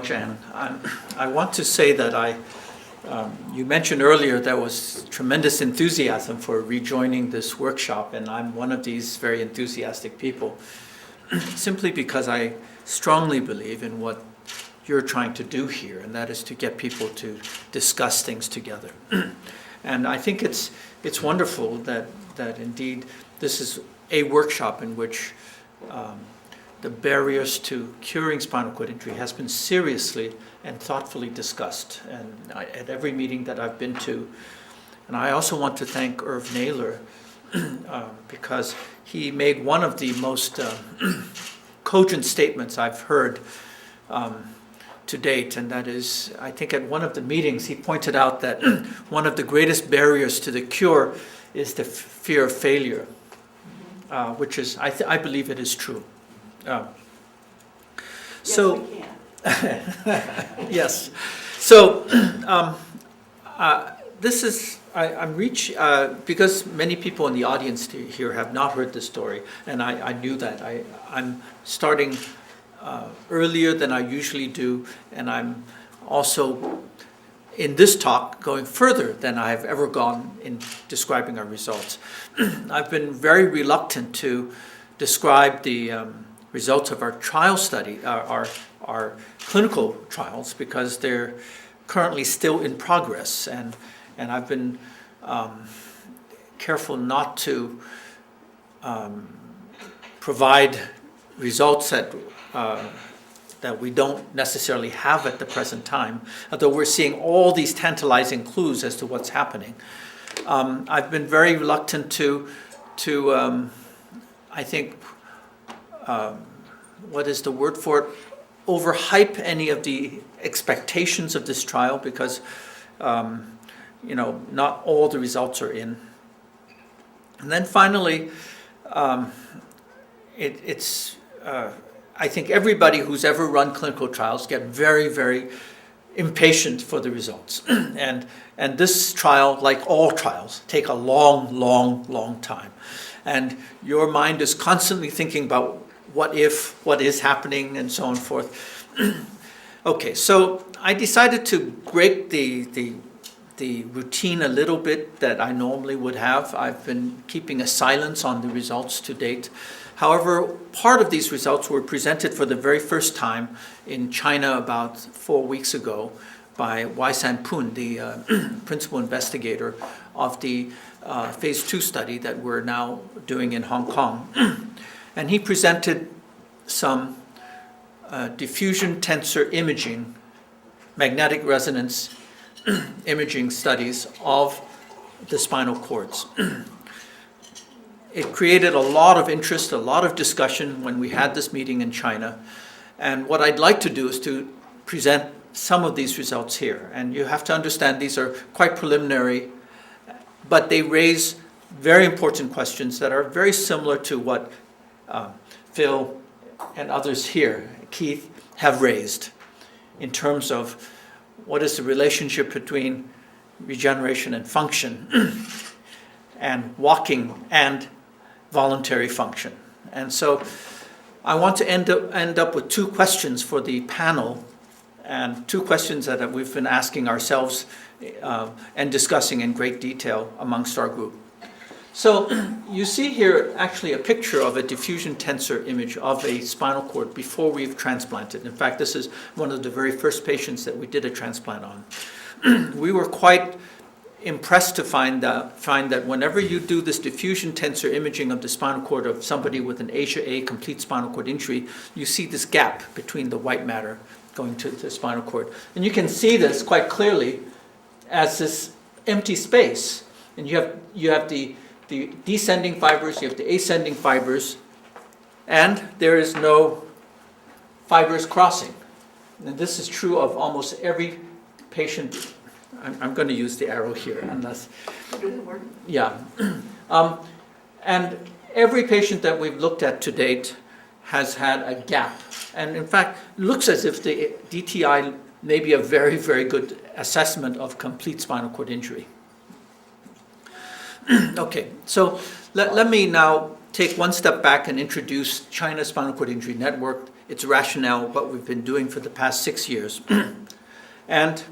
much, Anne. I want to say that you mentioned earlier there was tremendous enthusiasm for rejoining this workshop, and I'm one of these very enthusiastic people, simply because I strongly believe in what you're trying to do here, and that is to get people to discuss things together. And I think it's wonderful that indeed this is a workshop in which the barriers to curing spinal cord injury has been seriously and thoughtfully discussed, and at every meeting that I've been to. And I also want to thank Irv Naylor because he made one of the most cogent statements I've heard to date, and that is, I think at one of the meetings he pointed out that one of the greatest barriers to the cure is the fear of failure, which is, I believe it is true. So, yes. So, this is, because many people in the audience here have not heard this story, and I knew that. I'm starting earlier than I usually do, and I'm also, in this talk, going further than I have ever gone in describing our results. I've been very reluctant to describe the results of our trial study, our clinical trials, because they're currently still in progress, and I've been careful not to provide results that we don't necessarily have at the present time, although we're seeing all these tantalizing clues as to what's happening. I've been very reluctant to I think, what is the word for it, overhype any of the expectations of this trial, because not all the results are in. And then finally, I think everybody who's ever run clinical trials get very, very impatient for the results. And this trial, like all trials, take a long, long, long time. And your mind is constantly thinking about what if, what is happening, and so on and forth. Okay, so I decided to break the routine a little bit that I normally would have. I've been keeping a silence on the results to date. However, part of these results were presented for the very first time in China about 4 weeks ago by Wai-San Poon, the principal investigator of the phase 2 study that we're now doing in Hong Kong. And he presented some diffusion tensor imaging, magnetic resonance imaging studies of the spinal cords. It created a lot of interest, a lot of discussion when we had this meeting in China. And what I'd like to do is to present some of these results here. And you have to understand these are quite preliminary, but they raise very important questions that are very similar to what Phil and others here, Keith, have raised in terms of what is the relationship between regeneration and function and walking and voluntary function. And so I want to end up with 2 questions for the panel, and 2 questions that we've been asking ourselves and discussing in great detail amongst our group. So you see here actually a picture of a diffusion tensor image of a spinal cord before we've transplanted. In fact, this is one of the very first patients that we did a transplant on. We were quite impressed to find that whenever you do this diffusion tensor imaging of the spinal cord of somebody with an Asia A complete spinal cord injury, you see this gap between the white matter going to the spinal cord. And you can see this quite clearly as this empty space. And you have the descending fibers, you have the ascending fibers, and there is no fibers crossing. And this is true of almost every patient. I'm going to use the arrow here, unless. Yeah. And every patient that we've looked at to date has had a gap. And in fact, it looks as if the DTI may be a very, very good assessment of complete spinal cord injury. Okay, so let me now take one step back and introduce China Spinal Cord Injury Network, its rationale, what we've been doing for the past 6 years. And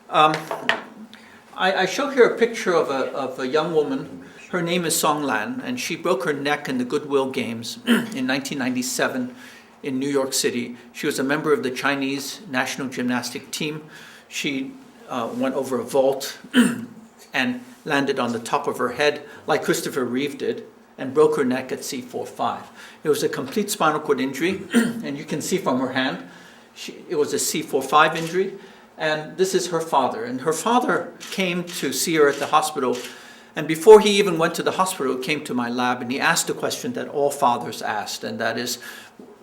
I show here a picture of a young woman. Her name is Song Lan, and she broke her neck in the Goodwill Games in 1997 in New York City. She was a member of the Chinese national gymnastic team. She went over a vault and landed on the top of her head like Christopher Reeve did, and broke her neck at C4-5. It was a complete spinal cord injury, and you can see from her hand, it was a C4-5 injury, and this is her father. And her father came to see her at the hospital, and before he even went to the hospital, he came to my lab, and he asked a question that all fathers asked, and that is,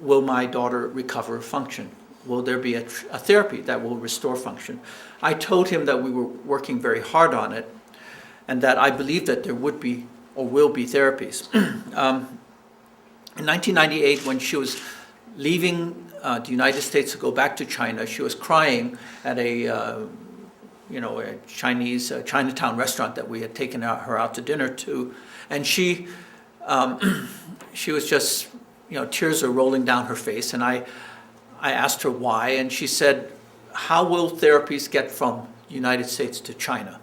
will my daughter recover function? Will there be a therapy that will restore function? I told him that we were working very hard on it, and that I believe that there would be or will be therapies. In 1998, when she was leaving the United States to go back to China, she was crying at a Chinese Chinatown restaurant that we had taken her out to dinner to, and she was just, tears are rolling down her face, and I asked her why, and she said, "How will therapies get from the United States to China?"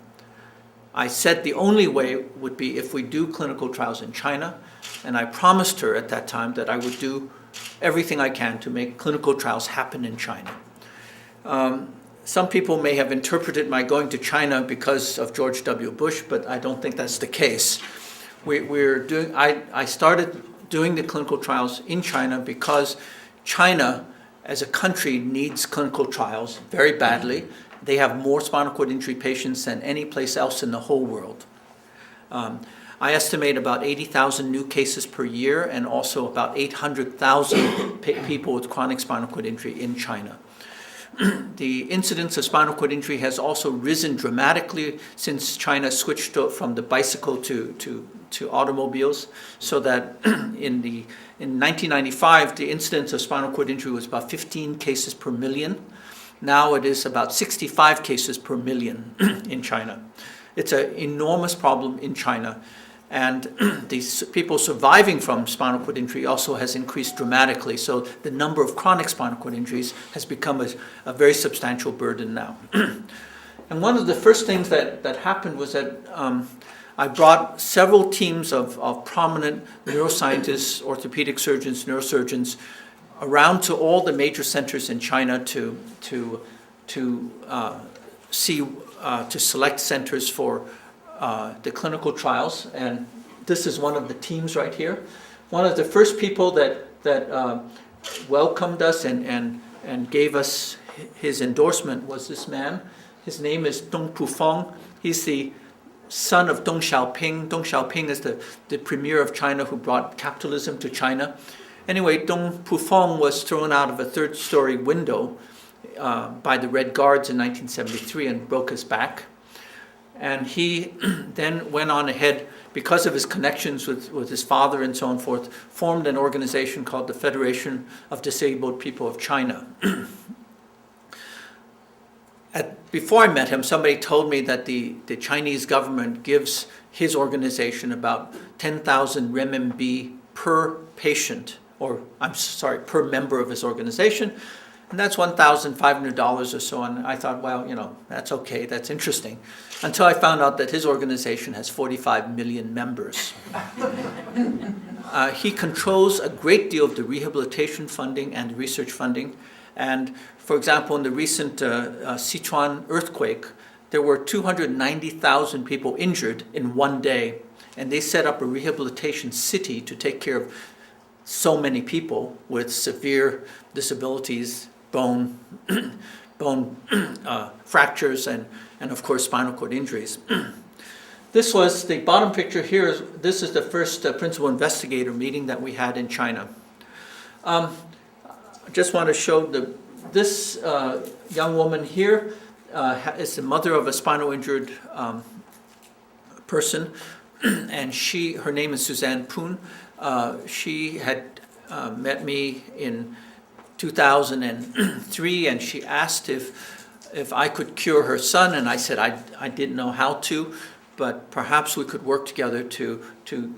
I said the only way would be if we do clinical trials in China, and I promised her at that time that I would do everything I can to make clinical trials happen in China. Some people may have interpreted my going to China because of George W. Bush, but I don't think that's the case. I started doing the clinical trials in China because China, as a country, needs clinical trials very badly. They have more spinal cord injury patients than any place else in the whole world. I estimate about 80,000 new cases per year, and also about 800,000 people with chronic spinal cord injury in China. The incidence of spinal cord injury has also risen dramatically since China switched from the bicycle to automobiles, so that in 1995, the incidence of spinal cord injury was about 15 cases per million. Now it is about 65 cases per million in China. It's an enormous problem in China, and the people surviving from spinal cord injury also has increased dramatically. So the number of chronic spinal cord injuries has become a very substantial burden now. And one of the first things that happened was that I brought several teams of prominent neuroscientists, orthopedic surgeons, neurosurgeons, around to all the major centers in China to select centers for the clinical trials. And this is one of the teams right here. One of the first people that welcomed us and gave us his endorsement was this man. His name is Deng Pufeng. He's the son of Deng Xiaoping. Deng Xiaoping is the premier of China who brought capitalism to China. Anyway, Deng Pufeng was thrown out of a third-story window by the Red Guards in 1973 and broke his back. And he then went on ahead, because of his connections with his father and so on forth, formed an organization called the Federation of Disabled People of China. Before I met him, somebody told me that the Chinese government gives his organization about 10,000 renminbi per patient, per member of his organization, and that's $1,500 or so. And I thought, well, that's okay, that's interesting, until I found out that his organization has 45 million members. He controls a great deal of the rehabilitation funding and research funding. And for example, in the recent Sichuan earthquake, there were 290,000 people injured in one day, and they set up a rehabilitation city to take care of so many people with severe disabilities, bone fractures, and of course spinal cord injuries. This was the bottom picture here. This is the first principal investigator meeting that we had in China. I just want to show this young woman here is the mother of a spinal injured person, and her name is Suzanne Poon. She had met me in 2003, and she asked if I could cure her son, and I said I didn't know how to. but perhaps we could work together to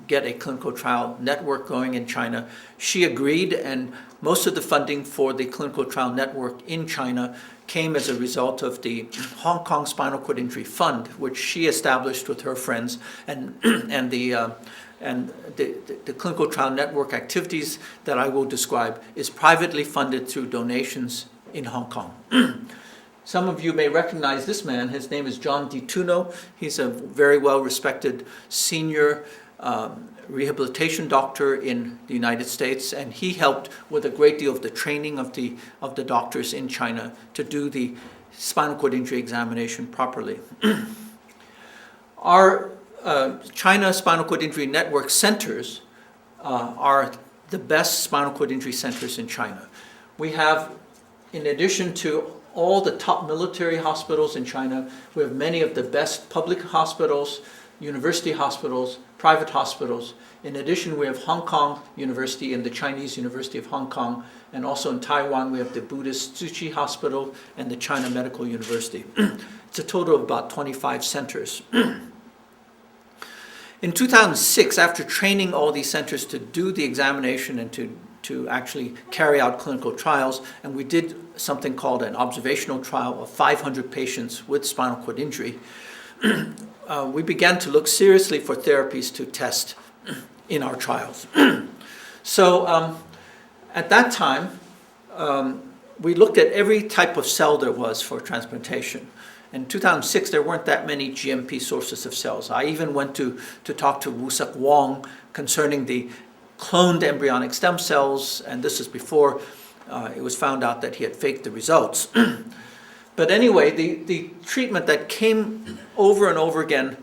get a clinical trial network going in China. She agreed, and most of the funding for the clinical trial network in China came as a result of the Hong Kong Spinal Cord Injury Fund, which she established with her friends, and the clinical trial network activities that I will describe is privately funded through donations in Hong Kong. Some of you may recognize this man. His name is John DiTuno. He's a very well-respected senior rehabilitation doctor in the United States, and he helped with a great deal of the training of the doctors in China to do the spinal cord injury examination properly. Our China Spinal Cord Injury Network centers are the best spinal cord injury centers in China. We have, in addition to all the top military hospitals in China, we have many of the best public hospitals, university hospitals, private hospitals. In addition, we have Hong Kong University and the Chinese University of Hong Kong, and also in Taiwan we have the Buddhist Tzuchi Hospital and the China Medical University. It's a total of about 25 centers. In 2006, after training all these centers to do the examination and to actually carry out clinical trials, and we did something called an observational trial of 500 patients with spinal cord injury, we began to look seriously for therapies to test in our trials. So at that time, we looked at every type of cell there was for transplantation. In 2006, there weren't that many GMP sources of cells. I even went to talk to Woo-Suk Wong concerning the cloned embryonic stem cells, and this is before it was found out that he had faked the results. But anyway, the treatment that came over and over again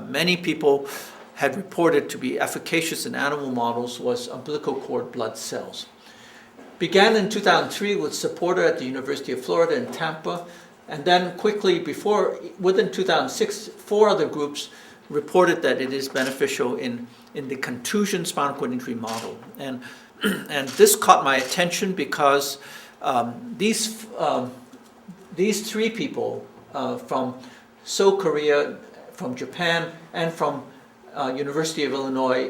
many people had reported to be efficacious in animal models was umbilical cord blood cells. Began in 2003 with supporter at the University of Florida in Tampa, and then quickly within 2006, 4 other groups reported that it is beneficial in the contusion spinal cord injury model. And this caught my attention because these 3 people from Seoul, Korea, from Japan, and from University of Illinois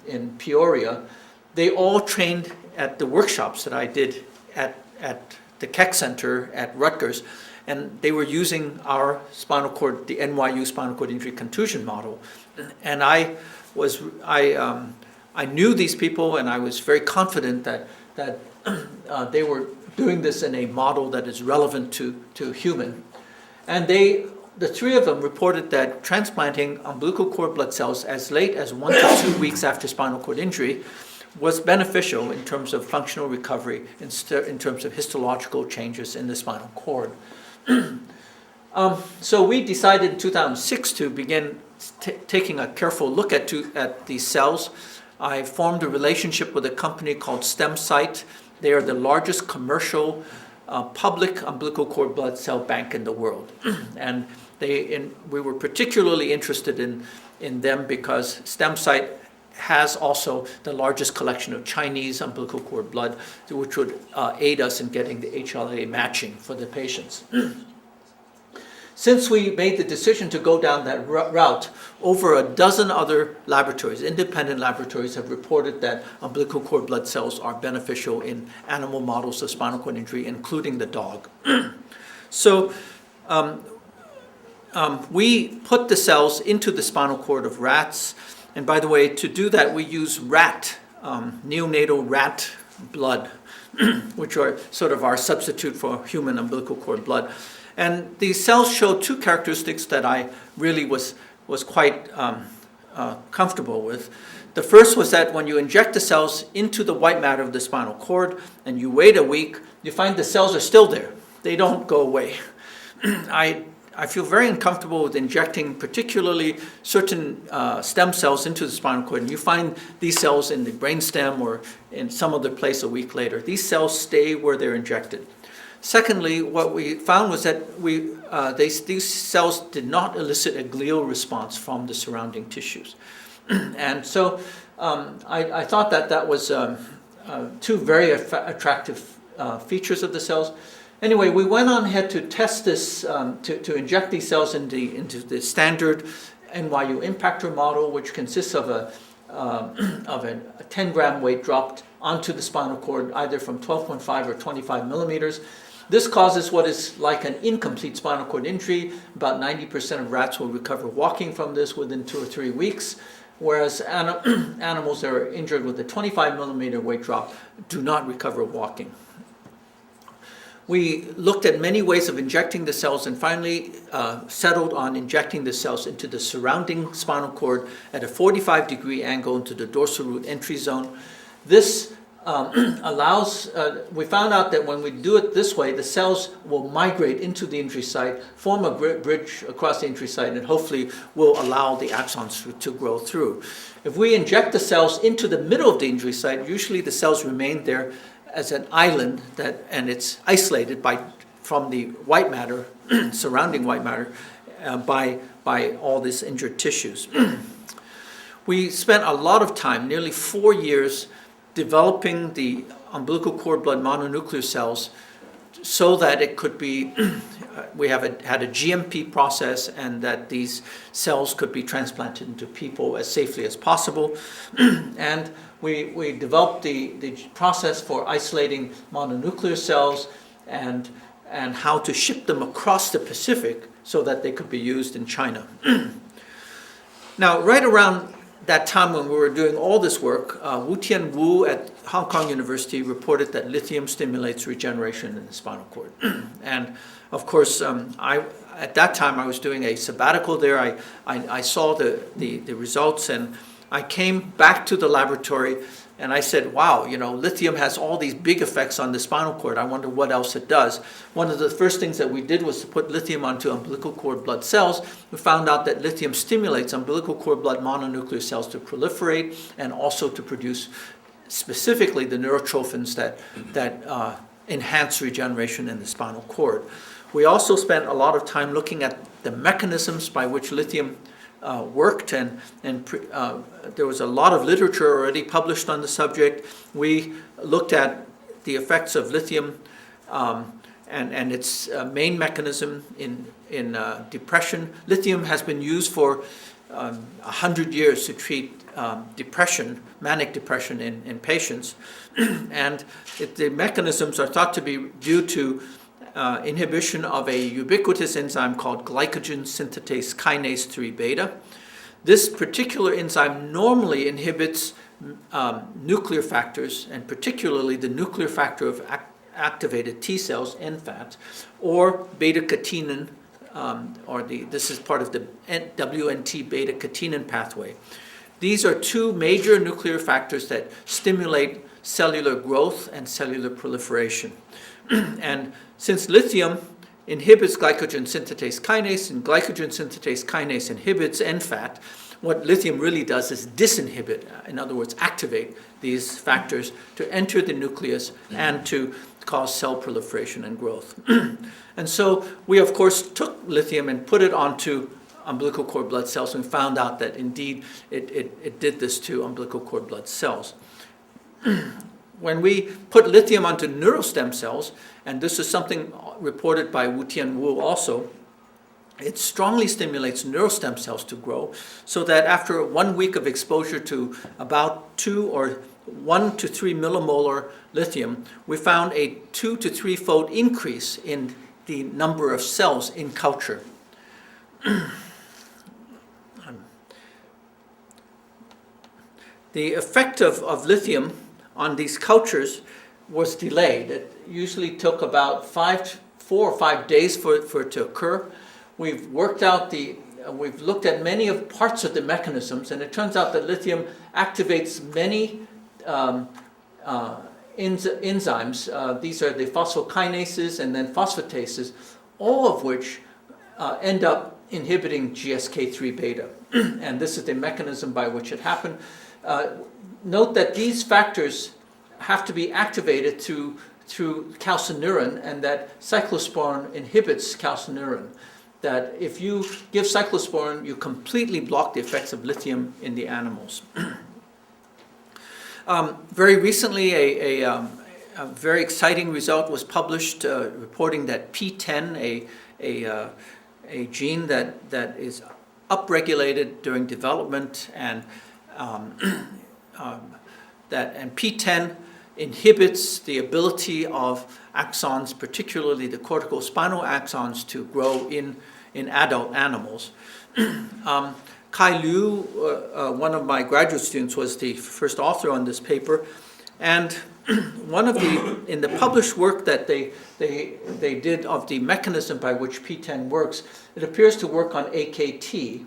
in Peoria, they all trained at the workshops that I did at the Keck Center at Rutgers, and they were using our spinal cord, the NYU spinal cord injury contusion model. And I knew these people, and I was very confident that they were doing this in a model that is relevant to human. And the 3 of them reported that transplanting umbilical cord blood cells as late as 1 to 2 weeks after spinal cord injury was beneficial in terms of functional recovery, in terms of histological changes in the spinal cord. So we decided in 2006 to begin taking a careful look at these cells. I formed a relationship with a company called StemCyte. They are the largest commercial public umbilical cord blood cell bank in the world. And we were particularly interested in them because StemCyte has also the largest collection of Chinese umbilical cord blood, which would aid us in getting the HLA matching for the patients. Since we made the decision to go down that route, over a dozen other laboratories, independent laboratories, have reported that umbilical cord blood cells are beneficial in animal models of spinal cord injury, including the dog. So we put the cells into the spinal cord of rats. And by the way, to do that, we use neonatal rat blood, which are sort of our substitute for human umbilical cord blood. And these cells show 2 characteristics that I really was quite comfortable with. The first was that when you inject the cells into the white matter of the spinal cord and you wait a week, you find the cells are still there. They don't go away. I feel very uncomfortable with injecting particularly certain stem cells into the spinal cord, and you find these cells in the brainstem or in some other place a week later. These cells stay where they're injected. Secondly, what we found was that these cells did not elicit a glial response from the surrounding tissues. And so I thought that was 2 very attractive features of the cells. Anyway, we went on ahead to test this, to inject these cells into the standard NYU impactor model, which consists of a 10-gram weight dropped onto the spinal cord, either from 12.5 or 25 millimeters. This causes what is like an incomplete spinal cord injury. About 90% of rats will recover walking from this within 2 or 3 weeks, whereas animals that are injured with a 25 millimeter weight drop do not recover walking. We looked at many ways of injecting the cells and finally settled on injecting the cells into the surrounding spinal cord at a 45-degree angle into the dorsal root entry zone. This allows, we found out that when we do it this way, the cells will migrate into the injury site, form a bridge across the injury site, and hopefully will allow the axons to grow through. If we inject the cells into the middle of the injury site, usually the cells remain there as an island, and it's isolated from the white matter, surrounding white matter, by all these injured tissues. We spent a lot of time, nearly 4 years, developing the umbilical cord blood mononuclear cells so that it could be, we had a GMP process, and that these cells could be transplanted into people as safely as possible. And we developed the process for isolating mononuclear cells and how to ship them across the Pacific so that they could be used in China. Now, right around that time when we were doing all this work, Wutian Wu at Hong Kong University reported that lithium stimulates regeneration in the spinal cord. And of course, at that time I was doing a sabbatical there. I saw the results, and I came back to the laboratory and I said, wow, lithium has all these big effects on the spinal cord. I wonder what else it does. One of the first things that we did was to put lithium onto umbilical cord blood cells. We found out that lithium stimulates umbilical cord blood mononuclear cells to proliferate and also to produce specifically the neurotrophins that enhance regeneration in the spinal cord. We also spent a lot of time looking at the mechanisms by which lithium worked, and there was a lot of literature already published on the subject. We looked at the effects of lithium and its main mechanism in depression. Lithium has been used for 100 years to treat depression, manic depression in patients, and the mechanisms are thought to be due to inhibition of a ubiquitous enzyme called glycogen synthetase kinase 3 beta. This particular enzyme normally inhibits nuclear factors, and particularly the nuclear factor of activated T cells, NFAT, or beta-catenin, this is part of the WNT beta-catenin pathway. These are two major nuclear factors that stimulate cellular growth and cellular proliferation. And since lithium inhibits glycogen synthetase kinase, and glycogen synthetase kinase inhibits NFAT, what lithium really does is disinhibit, in other words, activate these factors to enter the nucleus and to cause cell proliferation and growth. And so we, of course, took lithium and put it onto umbilical cord blood cells, and found out that indeed it did this to umbilical cord blood cells. When we put lithium onto neurostem cells, and this is something reported by Wutian Wu also, it strongly stimulates neurostem cells to grow, so that after 1 week of exposure to about 2 or 1 to 3 millimolar lithium, we found a 2 to 3-fold increase in the number of cells in culture. The effect of lithium on these cultures was delayed. It usually took about 4 or 5 days for it to occur. We've worked out we've looked at many of parts of the mechanisms, and it turns out that lithium activates many enzymes. These are the phosphokinases and then phosphatases, all of which end up inhibiting GSK3 beta. And this is the mechanism by which it happened. Note that these factors have to be activated through calcineurin, and that cyclosporin inhibits calcineurin. That if you give cyclosporin, you completely block the effects of lithium in the animals. Very recently, a very exciting result was published reporting that P10, a gene that is upregulated during development, and P10 inhibits the ability of axons, particularly the corticospinal axons, to grow in adult animals. Kai Liu, one of my graduate students, was the first author on this paper, and in the published work that they did of the mechanism by which P10 works, it appears to work on AKT,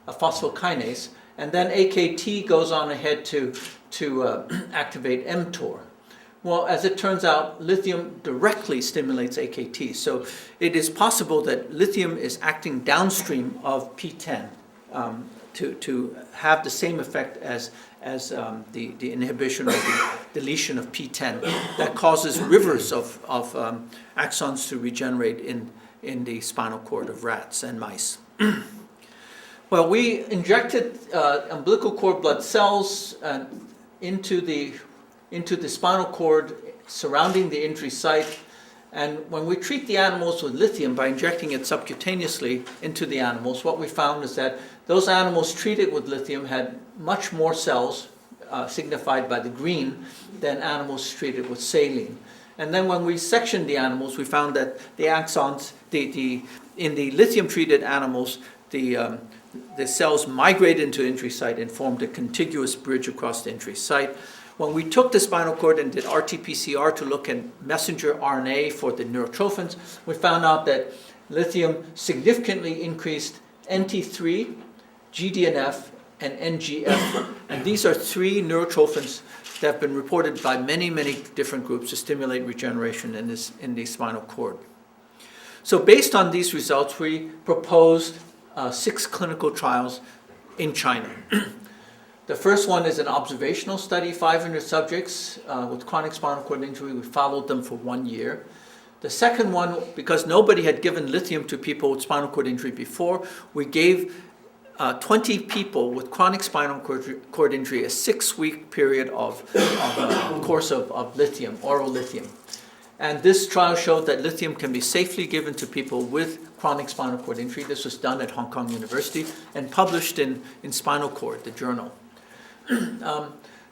a phosphokinase, and then AKT goes on ahead to activate mTOR. Well, as it turns out, lithium directly stimulates AKT, so it is possible that lithium is acting downstream of P10 to have the same effect as the inhibition or the deletion of P10 that causes rivers of axons to regenerate in the spinal cord of rats and mice. Well, we injected umbilical cord blood cells into the spinal cord surrounding the injury site, and when we treat the animals with lithium by injecting it subcutaneously into the animals, what we found is that those animals treated with lithium had much more cells, signified by the green, than animals treated with saline. And then when we sectioned the animals, we found that the axons, in the lithium-treated animals, the cells migrated into the injury site and formed a contiguous bridge across the injury site. When we took the spinal cord and did RT-PCR to look at messenger RNA for the neurotrophins, we found out that lithium significantly increased NT3, GDNF, and NGF. And these are three neurotrophins that have been reported by many, many different groups to stimulate regeneration in the spinal cord. So based on these results, we proposed 6 clinical trials in China. The first one is an observational study, 500 subjects with chronic spinal cord injury. We followed them for 1 year. The second one, because nobody had given lithium to people with spinal cord injury before, we gave 20 people with chronic spinal cord injury a 6-week period of course of lithium, oral lithium. And this trial showed that lithium can be safely given to people with chronic spinal cord injury. This was done at Hong Kong University and published in Spinal Cord, the journal.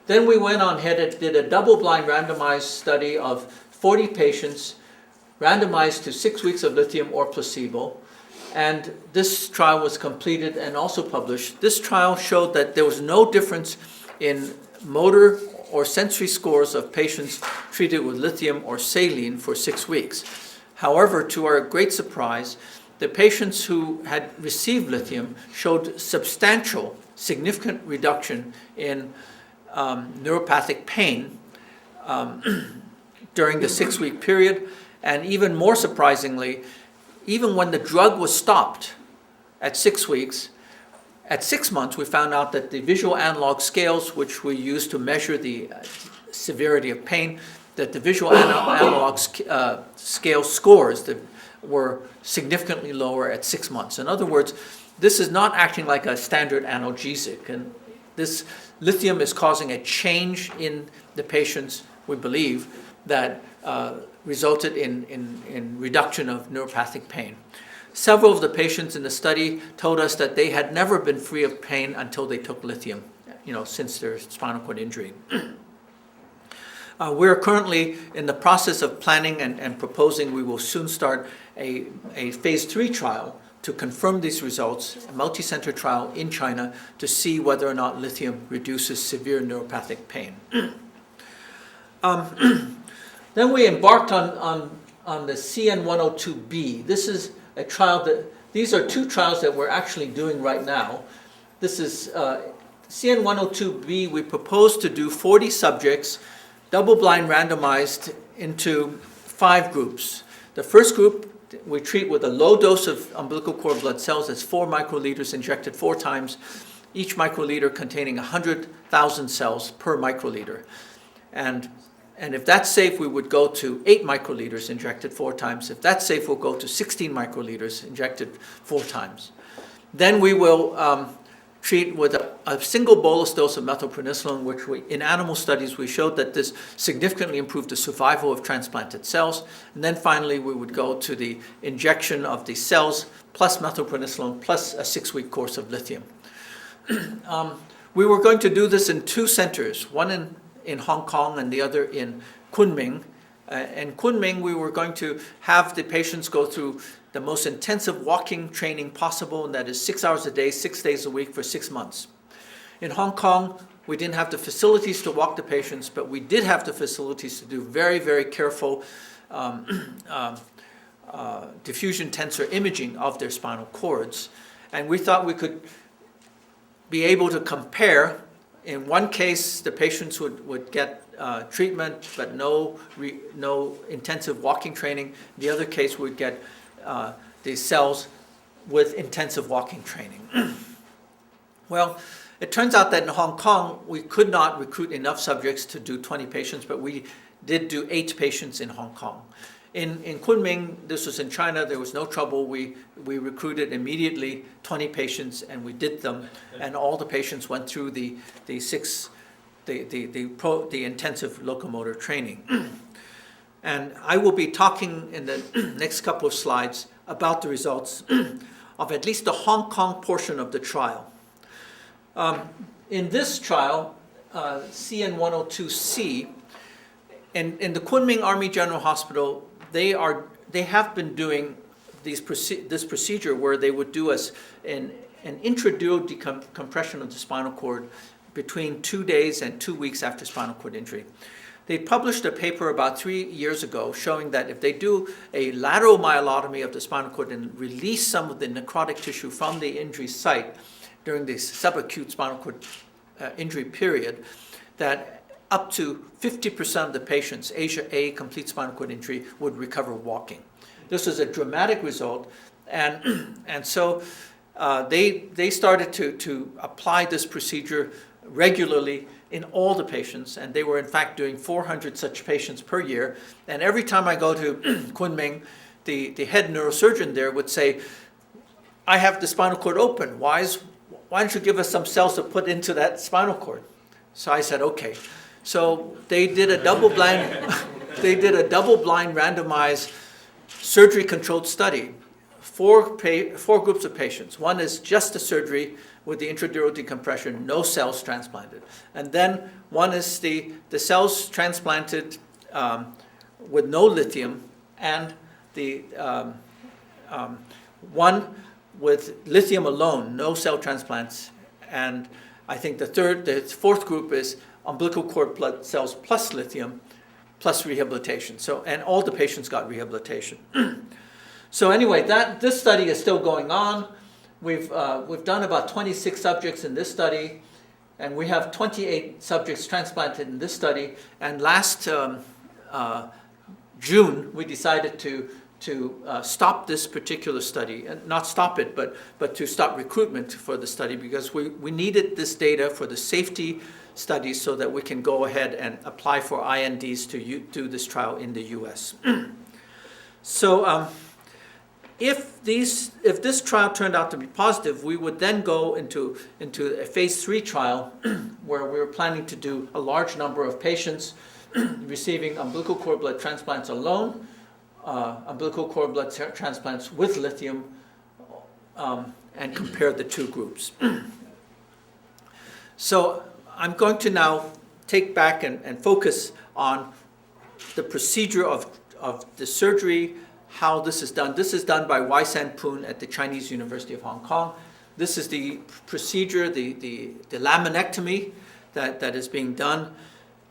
Then we went on ahead and did a double-blind randomized study of 40 patients randomized to 6 weeks of lithium or placebo. And this trial was completed and also published. This trial showed that there was no difference in motor or sensory scores of patients treated with lithium or saline for 6 weeks. However, to our great surprise, the patients who had received lithium showed substantial, significant reduction in neuropathic pain during the 6-week period, and even more surprisingly, even when the drug was stopped at 6 weeks, at 6 months we found out that the visual analog scales, which we use to measure the severity of pain, that the visual analog scale scores that were significantly lower at 6 months. In other words, this is not acting like a standard analgesic, and this lithium is causing a change in the patients, we believe, that resulted in reduction of neuropathic pain. Several of the patients in the study told us that they had never been free of pain until they took lithium, since their spinal cord injury. We're currently in the process of planning and proposing we will soon start a phase 3 trial to confirm these results, a multi-center trial in China to see whether or not lithium reduces severe neuropathic pain. Then we embarked on the CN102B. This is a trial these are 2 trials that we're actually doing right now. This is CN102B. We propose to do 40 subjects, double-blind randomized into 5 groups. The first group we treat with a low dose of umbilical cord blood cells. That's 4 microliters injected 4 times, each microliter containing 100,000 cells per microliter. And if that's safe, we would go to 8 microliters injected 4 times. If that's safe, we'll go to 16 microliters injected 4 times. Then we will treat with a single bolus dose of methylprednisolone, which in animal studies we showed that this significantly improved the survival of transplanted cells. And then finally we would go to the injection of the cells plus methylprednisolone plus a 6-week course of lithium. We were going to do this in 2 centers, one in Hong Kong and the other in Kunming. In Kunming, we were going to have the patients go through the most intensive walking training possible, and that is 6 hours a day, 6 days a week for 6 months. In Hong Kong, we didn't have the facilities to walk the patients, but we did have the facilities to do very, very careful diffusion tensor imaging of their spinal cords. And we thought we could be able to compare. In one case, the patients would get treatment, but no intensive walking training. The other case would get the cells with intensive walking training. Well, it turns out that in Hong Kong, we could not recruit enough subjects to do 20 patients, but we did do 8 patients in Hong Kong. In Kunming, this was in China, there was no trouble. We recruited immediately 20 patients, and we did them, and all the patients went through the intensive locomotor training. And I will be talking in the next couple of slides about the results of at least the Hong Kong portion of the trial. In this trial, CN102C, in the Kunming Army General Hospital, they have been doing this procedure where they would do an intradural decompression of the spinal cord between 2 days and 2 weeks after spinal cord injury. They published a paper about 3 years ago showing that if they do a lateral myelotomy of the spinal cord and release some of the necrotic tissue from the injury site during the subacute spinal cord injury period, that up to 50% of the patients, Asia A complete spinal cord injury, would recover walking. This was a dramatic result, and so they started to apply this procedure regularly in all the patients, and they were in fact doing 400 such patients per year. And every time I go to Kunming, the head neurosurgeon there would say, "I have the spinal cord open. Why don't you give us some cells to put into that spinal cord?" So I said, "Okay." So they did a double-blind randomized surgery-controlled study. 4 groups of patients. One is just the surgery with the intradural decompression, no cells transplanted. And then one is the cells transplanted with no lithium, and the one with lithium alone, no cell transplants. And I think the 4th group is umbilical cord blood cells plus lithium plus rehabilitation. So, and all the patients got rehabilitation. So anyway, this study is still going on. We've done about 26 subjects in this study, and we have 28 subjects transplanted in this study. And last June, we decided to stop this particular study, and not stop it, but to stop recruitment for the study, because we needed this data for the safety studies so that we can go ahead and apply for INDs to do this trial in the US. So if this trial turned out to be positive, we would then go into a phase 3 trial where we were planning to do a large number of patients receiving umbilical cord blood transplants alone, umbilical cord blood transplants with lithium, and compare the 2 groups. So I'm going to now take back and focus on the procedure of the surgery, how this is done. This is done by Wai San Poon at the Chinese University of Hong Kong. This is the procedure, the laminectomy that is being done.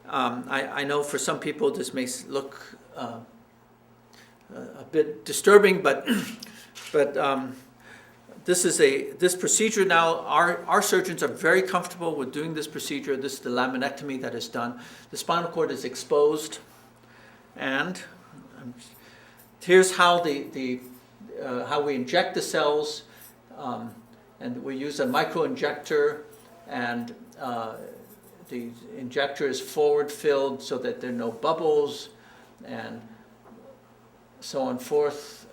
I know for some people this may look a bit disturbing, but this procedure now, our surgeons are very comfortable with doing this procedure. This is the laminectomy that is done. The spinal cord is exposed, and here's how how we inject the cells, and we use a micro-injector, and the injector is forward-filled so that there are no bubbles, and so on forth.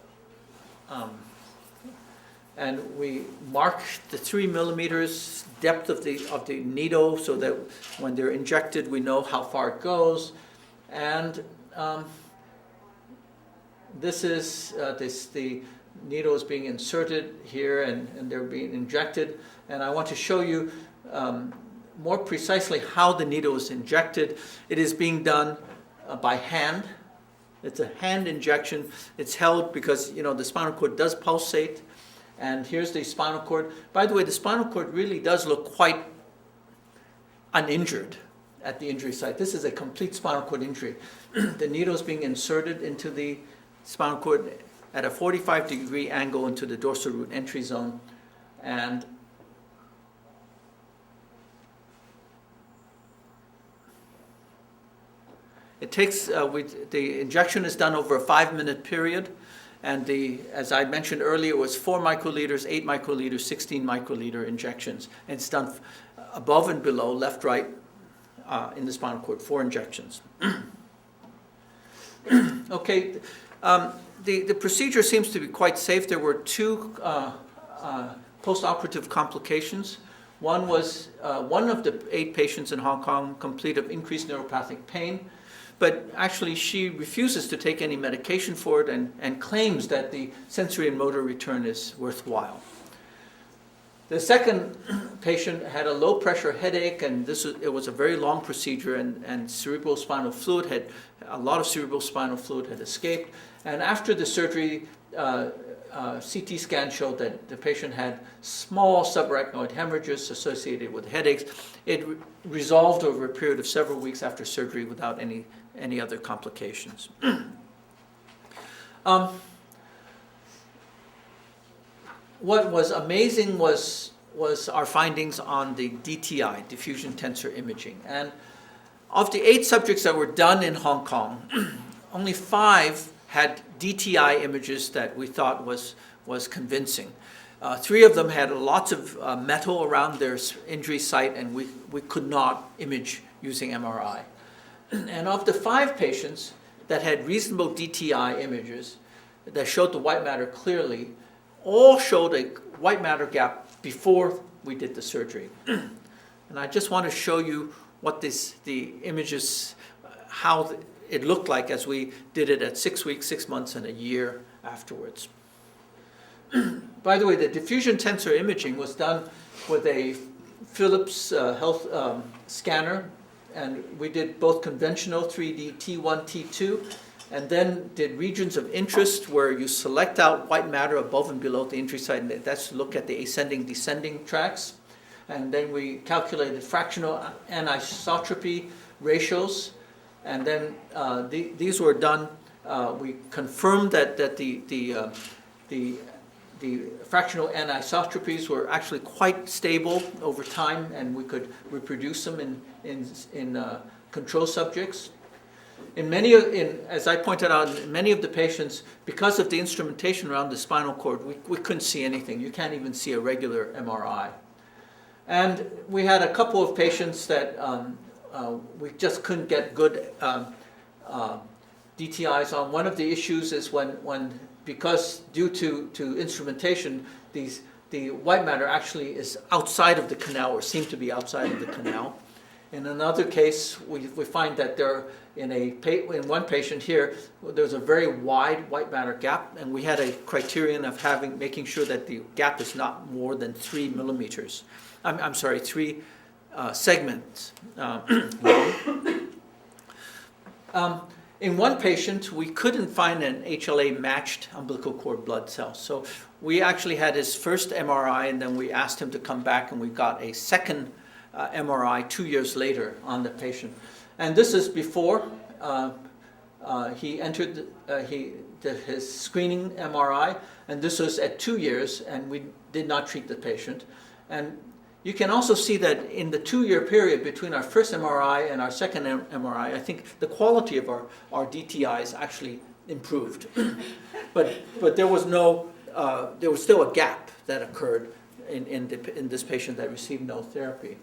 and we mark the 3 millimeters depth of the needle so that when they're injected we know how far it goes. And this is the needle is being inserted here, and they're being injected. And I want to show you more precisely how the needle is injected. It is being done by hand. It's a hand injection. It's held because the spinal cord does pulsate. And here's the spinal cord. By the way, the spinal cord really does look quite uninjured at the injury site. This is a complete spinal cord injury. The needle is being inserted into the spinal cord at a 45-degree angle into the dorsal root entry zone. And it takes, the injection is done over a 5-minute period. And as I mentioned earlier, it was 4 microliters, 8 microliters, 16 microliter injections. And it's done above and below, left, right, in the spinal cord, 4 injections. Okay, the procedure seems to be quite safe. There were 2 post-operative complications. One was one of the 8 patients in Hong Kong complained of increased neuropathic pain. But actually she refuses to take any medication for it and claims that the sensory and motor return is worthwhile. The second patient had a low pressure headache, and it was a very long procedure, and a lot of cerebral spinal fluid had escaped. And after the surgery, CT scan showed that the patient had small subarachnoid hemorrhages associated with headaches. It resolved over a period of several weeks after surgery without any other complications. What was amazing was our findings on the DTI, diffusion tensor imaging. And of the 8 subjects that were done in Hong Kong, only 5 had DTI images that we thought was convincing. 3 of them had lots of metal around their injury site, and we could not image using MRI. And of the 5 patients that had reasonable DTI images that showed the white matter clearly, all showed a white matter gap before we did the surgery. And I just want to show you what the images, how it looked like as we did it at 6 weeks, 6 months, and a year afterwards. By the way, the diffusion tensor imaging was done with a Philips health scanner, and we did both conventional 3D T1, T2, and then did regions of interest where you select out white matter above and below the injury site, and that's to look at the ascending, descending tracks. And then we calculated fractional anisotropy ratios, and then these were done. We confirmed that the fractional anisotropies were actually quite stable over time, and we could reproduce them in control subjects. As I pointed out, in many of the patients, because of the instrumentation around the spinal cord, we couldn't see anything. You can't even see a regular MRI. And we had a couple of patients that we just couldn't get good DTIs on. One of the issues is because due to instrumentation, the white matter actually is outside of the canal, or seem to be outside of the canal. In another case, we find that in one patient here, there's a very wide white matter gap, and we had a criterion of making sure that the gap is not more than 3 millimeters. I'm sorry, 3 segments long. In one patient, we couldn't find an HLA-matched umbilical cord blood cell. So we actually had his first MRI, and then we asked him to come back, and we got a second MRI 2 years later on the patient. And this is before he entered his screening MRI, and this was at 2 years, and we did not treat the patient. And you can also see that in the 2-year period between our first MRI and our second MRI, I think the quality of our DTIs actually improved. but there was still a gap that occurred in this patient that received no therapy.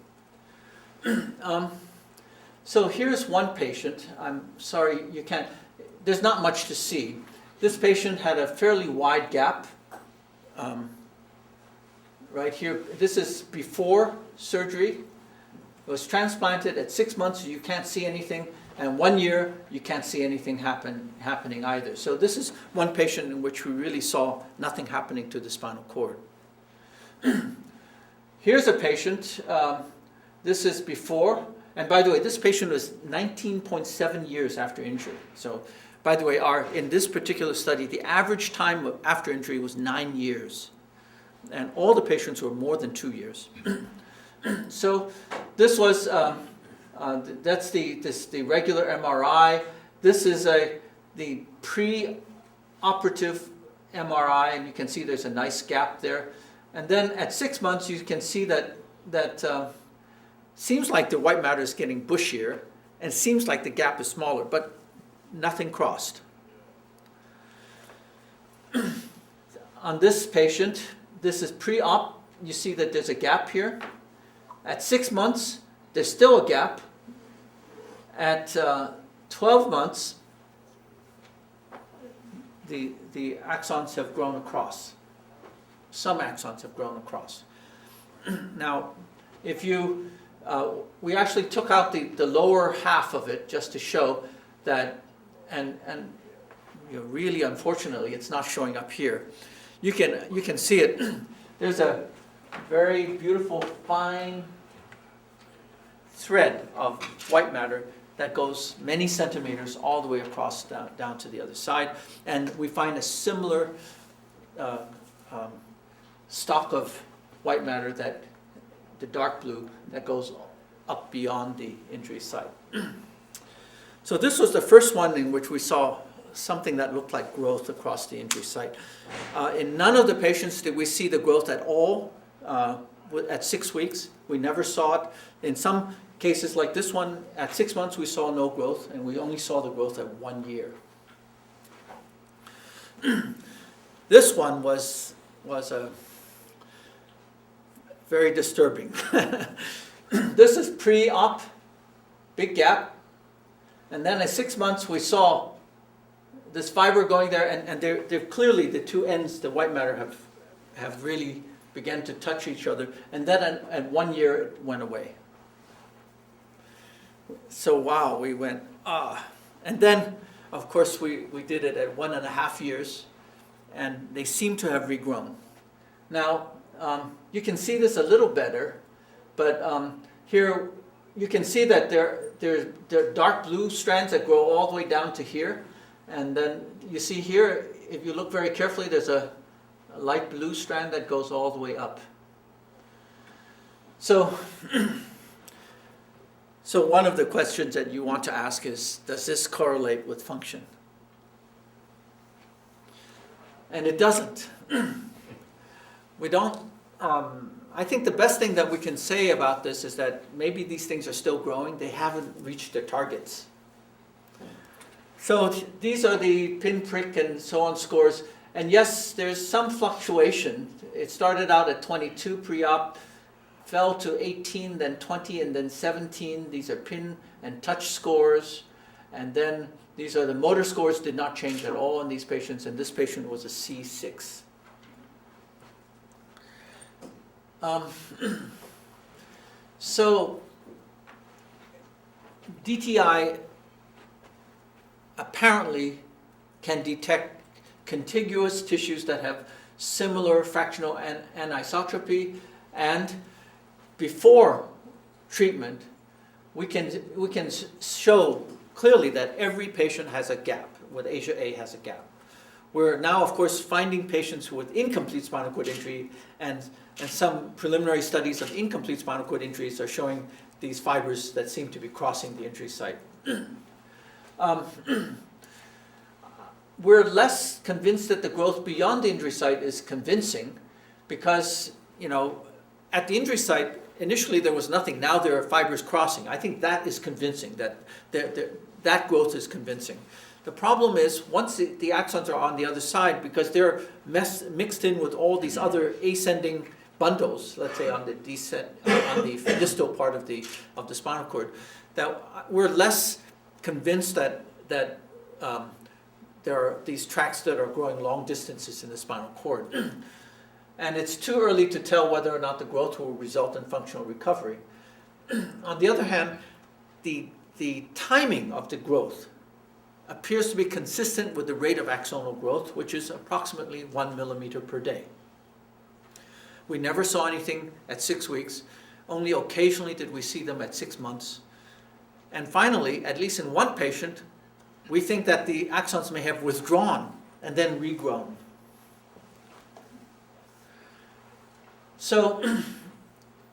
So here's one patient. I'm sorry, there's not much to see. This patient had a fairly wide gap. right here. This is before surgery. It was transplanted at 6 months, you can't see anything, and 1 year, you can't see anything happening either. So this is one patient in which we really saw nothing happening to the spinal cord. Here's a patient. This is before, and by the way, this patient was 19.7 years after injury. So, by the way, in this particular study, the average time after injury was 9 years, and all the patients were more than 2 years. So, this was that's the regular MRI. This is the pre-operative MRI, and you can see there's a nice gap there. And then at 6 months, you can see that seems like the white matter is getting bushier, and seems like the gap is smaller, but nothing crossed. On this patient, this is pre-op. You see that there's a gap here. At 6 months, there's still a gap. At 12 months, the axons have grown across. Some axons have grown across. Now, if you, we actually took out the lower half of it just to show that, and you know, really unfortunately, it's not showing up here. You can see it. There's a very beautiful fine thread of white matter that goes many centimeters all the way across down to the other side, and we find a similar stock of white matter, that the dark blue, that goes up beyond the injury site. So this was the first one in which we saw something that looked like growth across the injury site. In none of the patients did we see the growth at all at 6 weeks. We never saw it. In some cases like this one, at 6 months we saw no growth, and we only saw the growth at 1 year. This one was a very disturbing. This is pre-op, big gap, and then at 6 months we saw this fiber going there, and they're clearly the two ends, the white matter have really began to touch each other, and then at 1 year it went away. So wow, we went, and then of course we did it at 1.5 years, and they seem to have regrown. Now you can see this a little better, but here you can see that there are dark blue strands that grow all the way down to here, and then you see here, if you look very carefully, there's a light blue strand that goes all the way up. So so one of the questions that you want to ask is, does this correlate with function? And it doesn't. We don't, I think the best thing that we can say about this is that maybe these things are still growing. They haven't reached their targets. So these are the pinprick and so on scores. And yes, there's some fluctuation. It started out at 22 pre-op, fell to 18, then 20, and then 17. These are pin and touch scores. And then these are the motor scores, did not change at all in these patients, and this patient was a C6. So DTI apparently can detect contiguous tissues that have similar fractional anisotropy, and before treatment, we can show clearly that every patient has a gap, with Asia A has a gap. We're now, of course, finding patients with incomplete spinal cord injury, and some preliminary studies of incomplete spinal cord injuries are showing these fibers that seem to be crossing the injury site. We're less convinced that the growth beyond the injury site is convincing, because, you know, at the injury site, initially there was nothing. Now there are fibers crossing. I think that is convincing, that growth is convincing. The problem is, once the axons are on the other side, because they're mixed in with all these other ascending bundles, let's say on the distal part of the spinal cord, that we're less convinced that there are these tracts that are growing long distances in the spinal cord. and it's too early to tell whether or not the growth will result in functional recovery. On the other hand, the timing of the growth appears to be consistent with the rate of axonal growth, which is approximately 1 millimeter per day. We never saw anything at 6 weeks. Only occasionally did we see them at 6 months. And finally, at least in one patient, we think that the axons may have withdrawn and then regrown. So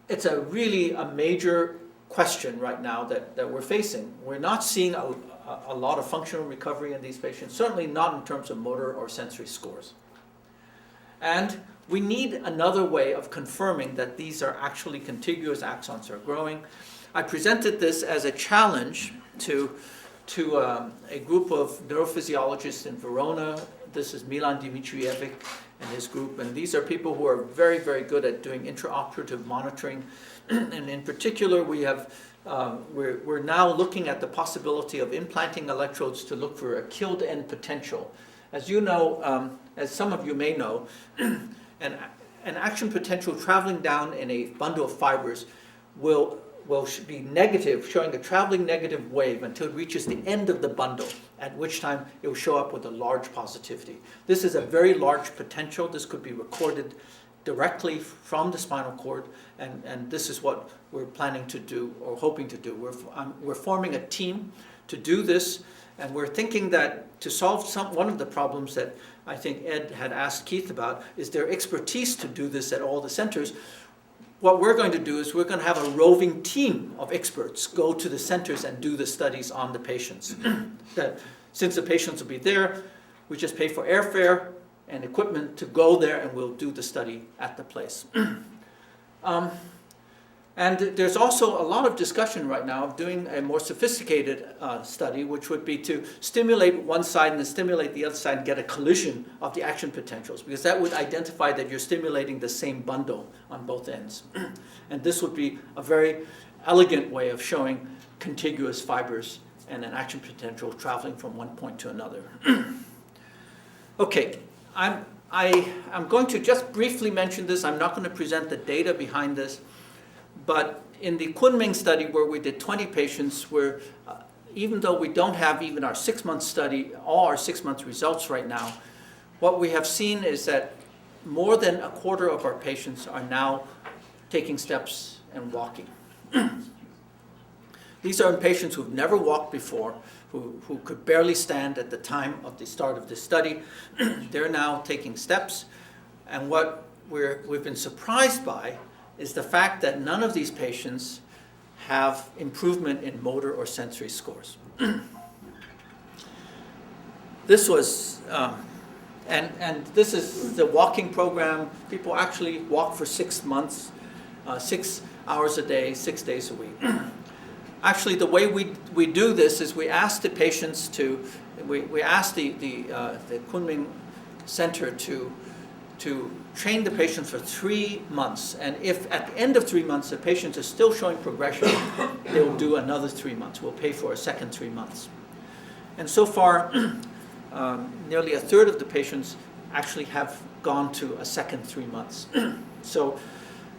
it's really a major question right now that we're facing. We're not seeing a lot of functional recovery in these patients, certainly not in terms of motor or sensory scores. And we need another way of confirming that these are actually contiguous axons are growing. I presented this as a challenge to a group of neurophysiologists in Verona. This is Milan Dimitrijevic and his group, and these are people who are very, very good at doing intraoperative monitoring. And in particular, we're now looking at the possibility of implanting electrodes to look for a killed end potential. As you know, as some of you may know, an action potential traveling down in a bundle of fibers will be negative, showing a traveling negative wave until it reaches the end of the bundle, at which time it will show up with a large positivity. This is a very large potential. This could be recorded directly from the spinal cord, and this is what we're planning to do or hoping to do. We're forming a team to do this, and we're thinking that to solve one of the problems that I think Ed had asked Keith about is their expertise to do this at all the centers. What we're going to do is we're going to have a roving team of experts go to the centers and do the studies on the patients. That since the patients will be there, we just pay for airfare and equipment to go there, and we'll do the study at the place. And there's also a lot of discussion right now of doing a more sophisticated study, which would be to stimulate one side and then stimulate the other side and get a collision of the action potentials, because that would identify that you're stimulating the same bundle on both ends. And this would be a very elegant way of showing contiguous fibers and an action potential traveling from one point to another. Okay, I'm going to just briefly mention this. I'm not going to present the data behind this. But in the Kunming study, where we did 20 patients, where even though we don't have even our 6-month study, all our 6-month results right now, what we have seen is that more than a quarter of our patients are now taking steps and walking. These are patients who've never walked before, who could barely stand at the time of the start of the study. They're now taking steps. And what we've been surprised by is the fact that none of these patients have improvement in motor or sensory scores. This was, and this is the walking program. People actually walk for 6 months, 6 hours a day, 6 days a week. Actually, the way we do this is we ask the patients we ask the Kunming Center to train the patient for 3 months, and if at the end of 3 months the patient is still showing progression, they will do another 3 months. We'll pay for a second 3 months. And so far, nearly a third of the patients actually have gone to a second 3 months. So,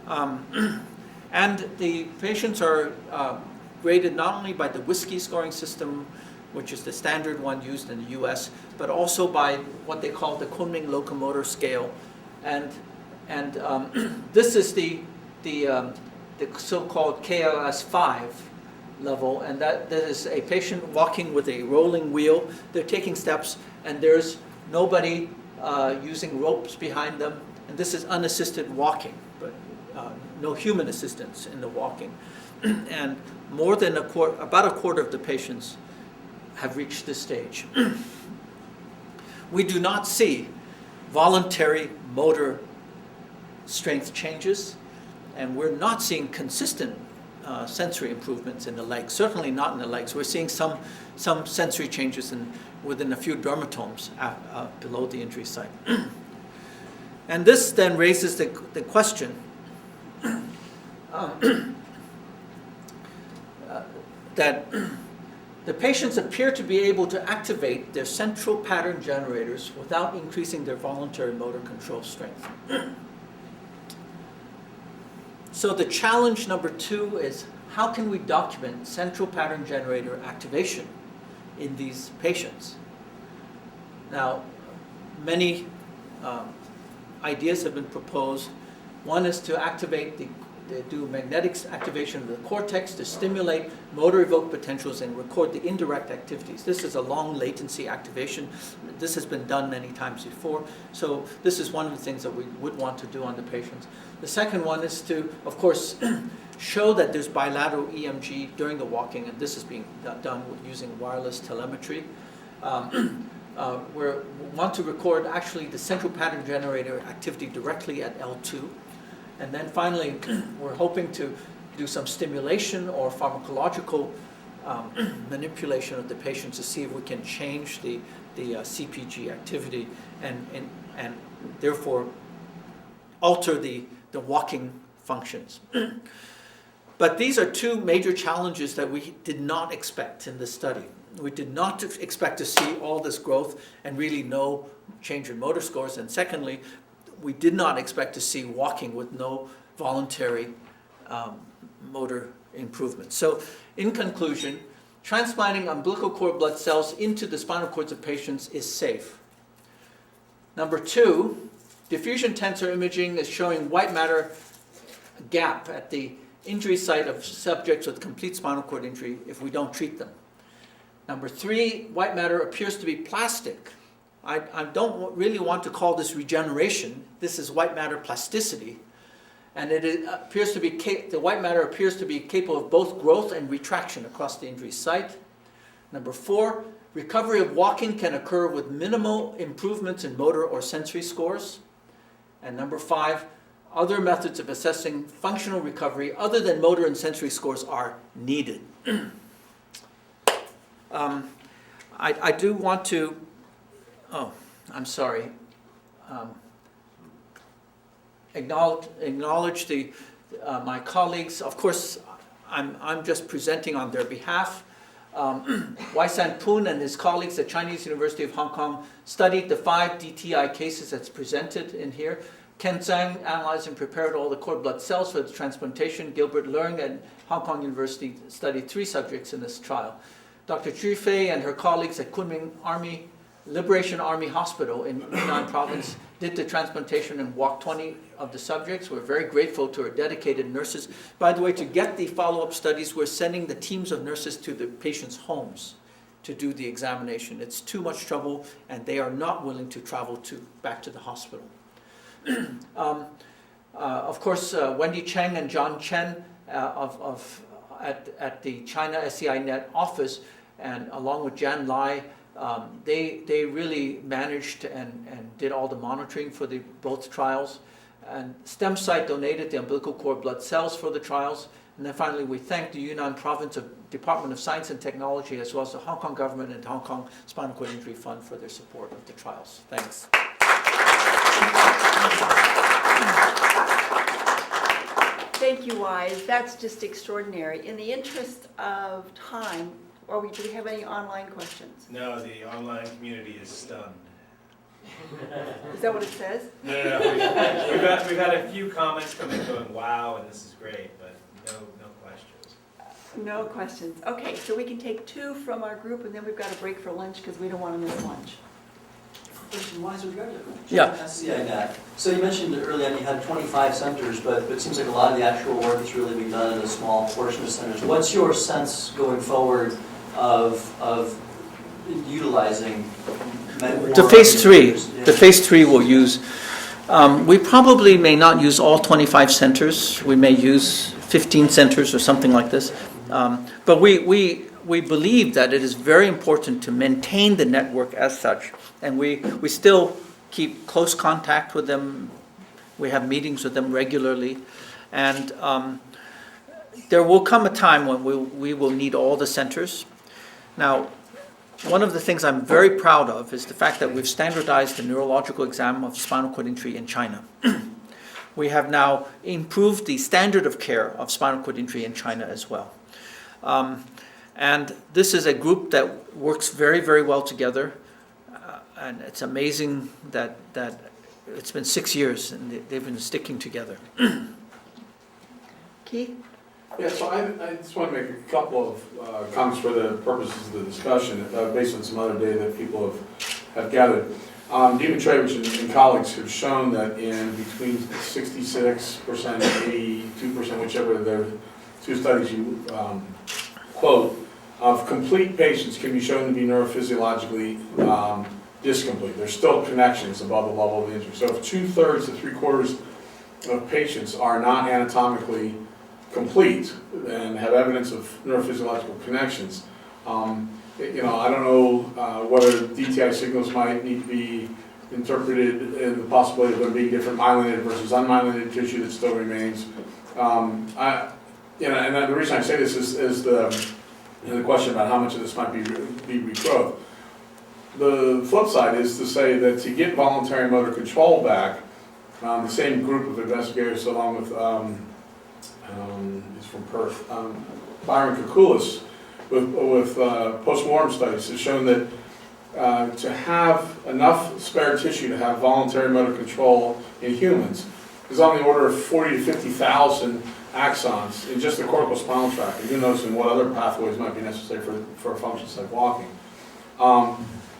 and the patients are graded not only by the whiskey scoring system, which is the standard one used in the US, but also by what they call the Kunming locomotor scale. And this is the so-called KLS5 level, and that is a patient walking with a rolling wheel. They're taking steps, and there's nobody using ropes behind them, and this is unassisted walking, but no human assistance in the walking. And more than about a quarter of the patients have reached this stage. We do not see voluntary motor strength changes, and we're not seeing consistent sensory improvements in the legs, certainly not in the legs. We're seeing some sensory changes within a few dermatomes below the injury site. And this then raises the question that the patients appear to be able to activate their central pattern generators without increasing their voluntary motor control strength. So the challenge number 2 is how can we document central pattern generator activation in these patients? Now, many ideas have been proposed. One is to do magnetic activation of the cortex to stimulate motor evoked potentials and record the indirect activities. This is a long latency activation. This has been done many times before. So this is one of the things that we would want to do on the patients. The second one is to, of course, show that there's bilateral EMG during the walking, and this is being done using wireless telemetry. We want to record actually the central pattern generator activity directly at L2. And then finally, we're hoping to do some stimulation or pharmacological manipulation of the patient to see if we can change the CPG activity and therefore alter the walking functions. But these are 2 major challenges that we did not expect in this study. We did not expect to see all this growth and really no change in motor scores. And secondly, we did not expect to see walking with no voluntary motor improvement. So in conclusion, transplanting umbilical cord blood cells into the spinal cords of patients is safe. Number 2, diffusion tensor imaging is showing white matter gap at the injury site of subjects with complete spinal cord injury if we don't treat them. Number 3, white matter appears to be plastic. I don't really want to call this regeneration. This is white matter plasticity. And the white matter appears to be capable of both growth and retraction across the injury site. Number 4, recovery of walking can occur with minimal improvements in motor or sensory scores. And number 5, other methods of assessing functional recovery other than motor and sensory scores are needed. I do want to, acknowledge my colleagues. Of course, I'm just presenting on their behalf. Wai-San Poon and his colleagues at Chinese University of Hong Kong studied the 5 DTI cases that's presented in here. Ken Zhang analyzed and prepared all the cord blood cells for the transplantation. Gilbert Leung at Hong Kong University studied 3 subjects in this trial. Dr. Zhu Fei and her colleagues at Kunming Liberation Army Hospital in Yunnan Province did the transplantation and walked 20 of the subjects. We're very grateful to our dedicated nurses. By the way, to get the follow-up studies, we're sending the teams of nurses to the patients' homes to do the examination. It's too much trouble, and they are not willing to travel back to the hospital. Of course, Wendy Cheng and John Chen at the China SCI-Net office, and along with Jan Lai, they really managed and did all the monitoring for both trials. And STEM Site donated the umbilical cord blood cells for the trials. And then finally, we thank the Yunnan Province Department of Science and Technology, as well as the Hong Kong government and Hong Kong Spinal Cord Injury Fund for their support of the trials. Thanks. Thank you, Wise. That's just extraordinary. In the interest of time, do we have any online questions? No, the online community is stunned. Is that what it says? No. We've had a few comments come in going, wow, and this is great, but no questions. No questions. Okay, so we can take 2 from our group, and then we've got a break for lunch because we don't want to miss lunch. Question wise with regard to Yeah. SCI-Net. So you mentioned earlier on you had 25 centers, but it seems like a lot of the actual work is really being done in a small portion of centers. What's your sense going forward of utilizing The phase 3. Yeah. The phase 3 will use. We probably may not use all 25 centers. We may use 15 centers or something like this. But we believe that it is very important to maintain the network as such. And we still keep close contact with them. We have meetings with them regularly. And there will come a time when we will need all the centers. Now, one of the things I'm very proud of is the fact that we've standardized the neurological exam of spinal cord injury in China. We have now improved the standard of care of spinal cord injury in China as well. And this is a group that works very, very well together. And it's amazing that it's been 6 years and they've been sticking together. Keith? Yeah, so I just want to make a couple of comments for the purposes of the discussion, based on some other data that people have gathered. Dimitrievich and colleagues have shown that in between 66% and 82%, whichever of the two studies you quote, of complete patients can be shown to be neurophysiologically discomplete. There's still connections above the level of injury. So if 2/3 to 3/4 of patients are not anatomically complete and have evidence of neurophysiological connections, I don't know whether DTI signals might need to be interpreted in the possibility of there being different myelinated versus unmyelinated tissue that still remains. And the reason I say this is the question about how much of this might be regrowth. The flip side is to say that to get voluntary motor control back, the same group of investigators, along with he's from Perth, Byron Kukulis, with post-mortem studies, has shown that to have enough spare tissue to have voluntary motor control in humans is on the order of 40 to 50,000 axons in just the cortical spinal tract, and who knows in what other pathways might be necessary for functions like walking.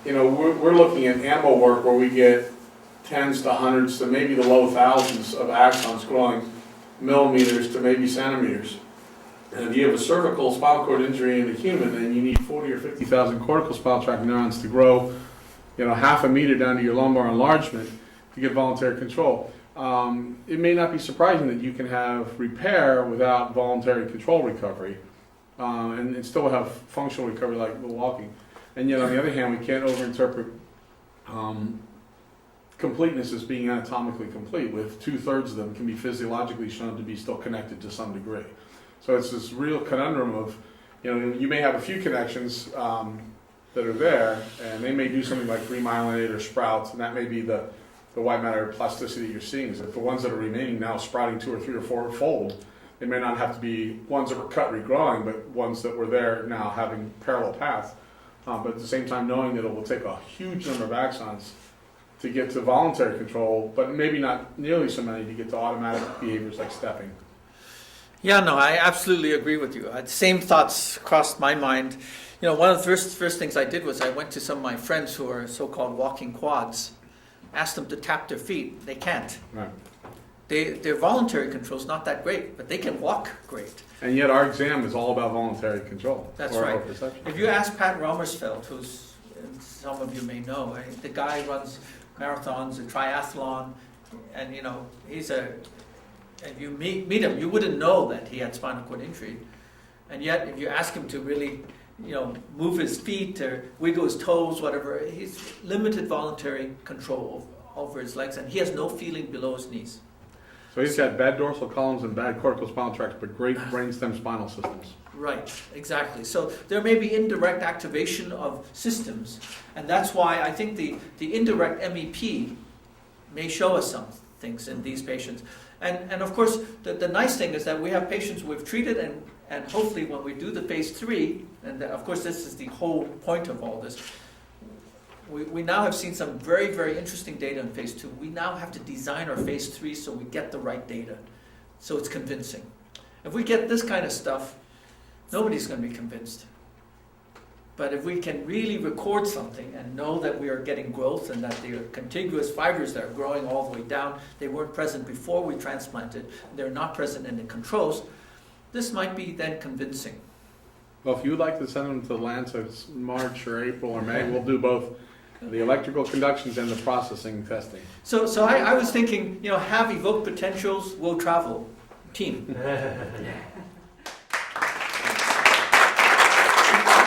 We're looking at animal work where we get tens to hundreds to maybe the low thousands of axons growing millimeters to maybe centimeters. And if you have a cervical spinal cord injury in a human, then you need 40 or 50,000 cortical spinal tract neurons to grow, half a meter down to your lumbar enlargement to get voluntary control. It may not be surprising that you can have repair without voluntary control recovery, and still have functional recovery like the walking. And yet, on the other hand, we can't overinterpret completeness as being anatomically complete, with 2/3 of them can be physiologically shown to be still connected to some degree. So it's this real conundrum of, you may have a few connections that are there, and they may do something like remyelinate or sprout, and that may be the white matter plasticity you're seeing. Is that the ones that are remaining now sprouting 2 or 3 or 4-fold, they may not have to be ones that were cut regrowing, but ones that were there now having parallel paths. But at the same time, knowing that it will take a huge number of axons to get to voluntary control, but maybe not nearly so many to get to automatic behaviors like stepping. Yeah, no, I absolutely agree with you. Same thoughts crossed my mind. One of the first things I did was I went to some of my friends who are so-called walking quads, asked them to tap their feet. They can't. Right. Their voluntary control is not that great, but they can walk great. And yet our exam is all about voluntary control. That's or right. perception. If you ask Pat Romersfeld, who's some of you may know, the guy runs marathons, a triathlon, and if you meet him, you wouldn't know that he had spinal cord injury. And yet, if you ask him to really, move his feet or wiggle his toes, whatever, he's limited voluntary control over his legs, and he has no feeling below his knees. So he's got bad dorsal columns and bad cortical spinal tracts, but great brainstem spinal systems. Right, exactly. So there may be indirect activation of systems, and that's why I think the indirect MEP may show us some things in these patients. And of course, the nice thing is that we have patients we've treated, and hopefully when we do the phase 3, and of course this is the whole point of all this, we now have seen some very, very interesting data in phase 2. We now have to design our phase 3 so we get the right data, so it's convincing. If we get this kind of stuff, nobody's going to be convinced. But if we can really record something and know that we are getting growth and that the contiguous fibers that are growing all the way down, they weren't present before we transplanted, they're not present in the controls, this might be then convincing. Well, if you would like to send them to the Lancet March or April or May, we'll do both the electrical conductions and the processing testing. So I was thinking, have evoked potentials, will travel team.